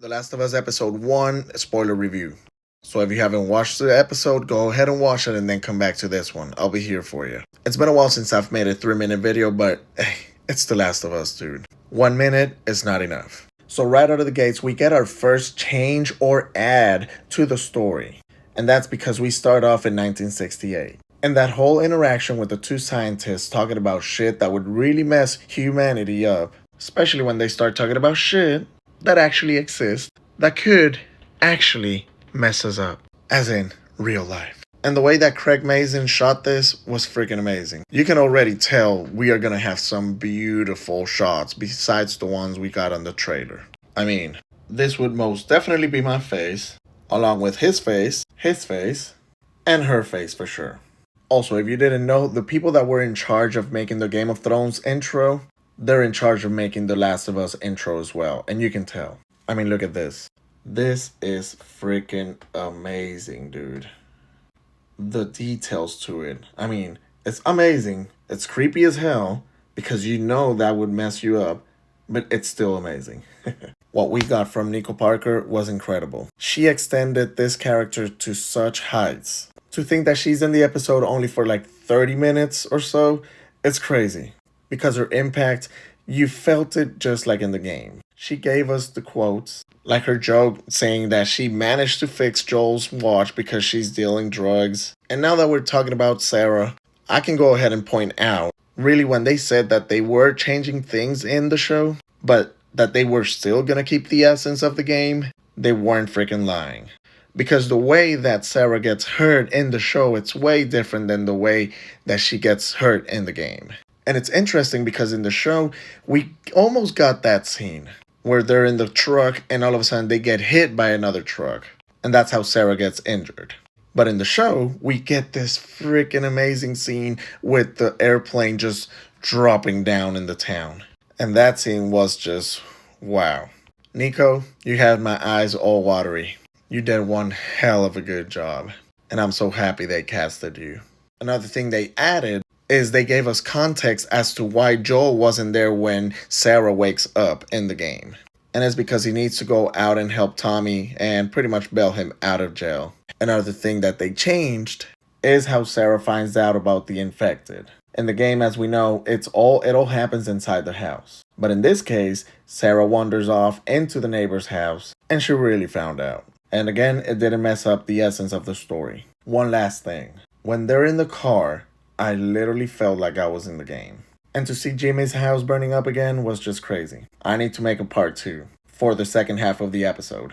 The Last of Us Episode 1 spoiler review. So if you haven't watched the episode, go ahead and watch it and then come back to this one. I'll be here for you. It's been a while since I've made a 3-minute video, but hey, it's The Last of Us, dude. 1 minute is not enough. So right out of the gates, we get our first change or add to the story. And that's because we start off in 1968. And that whole interaction with the two scientists talking about shit that would really mess humanity up. Especially when they start talking about shit that actually exists, that could actually mess us up, as in real life. And the way that Craig Mazin shot this was freaking amazing. You can already tell we are gonna have some beautiful shots besides the ones we got on the trailer. I mean, this would most definitely be my face, along with his face, and her face for sure. Also, if you didn't know, the people that were in charge of making the Game of Thrones intro, they're in charge of making The Last of Us intro as well. And you can tell. I mean, look at this. This is freaking amazing, dude. The details to it. I mean, it's amazing. It's creepy as hell because you know that would mess you up. But it's still amazing. What we got from Nico Parker was incredible. She extended this character to such heights. To think that she's in the episode only for like 30 minutes or so, it's crazy. Because her impact, you felt it just like in the game. She gave us the quotes, like her joke saying that she managed to fix Joel's watch because she's dealing drugs. And now that we're talking about Sarah, I can go ahead and point out, really when they said that they were changing things in the show, but that they were still gonna keep the essence of the game, they weren't freaking lying. Because the way that Sarah gets hurt in the show, it's way different than the way that she gets hurt in the game. And it's interesting because in the show, we almost got that scene where they're in the truck and all of a sudden they get hit by another truck. And that's how Sarah gets injured. But in the show, we get this freaking amazing scene with the airplane just dropping down in the town. And that scene was just, wow. Nico, you had my eyes all watery. You did one hell of a good job. And I'm so happy they casted you. Another thing they added is they gave us context as to why Joel wasn't there when Sarah wakes up in the game. And it's because he needs to go out and help Tommy and pretty much bail him out of jail. Another thing that they changed is how Sarah finds out about the infected. In the game, as we know, it all happens inside the house. But in this case, Sarah wanders off into the neighbor's house and she really found out. And again, it didn't mess up the essence of the story. One last thing. When they're in the car, I literally felt like I was in the game. And to see Jimmy's house burning up again was just crazy. I need to make a part 2 for the second half of the episode.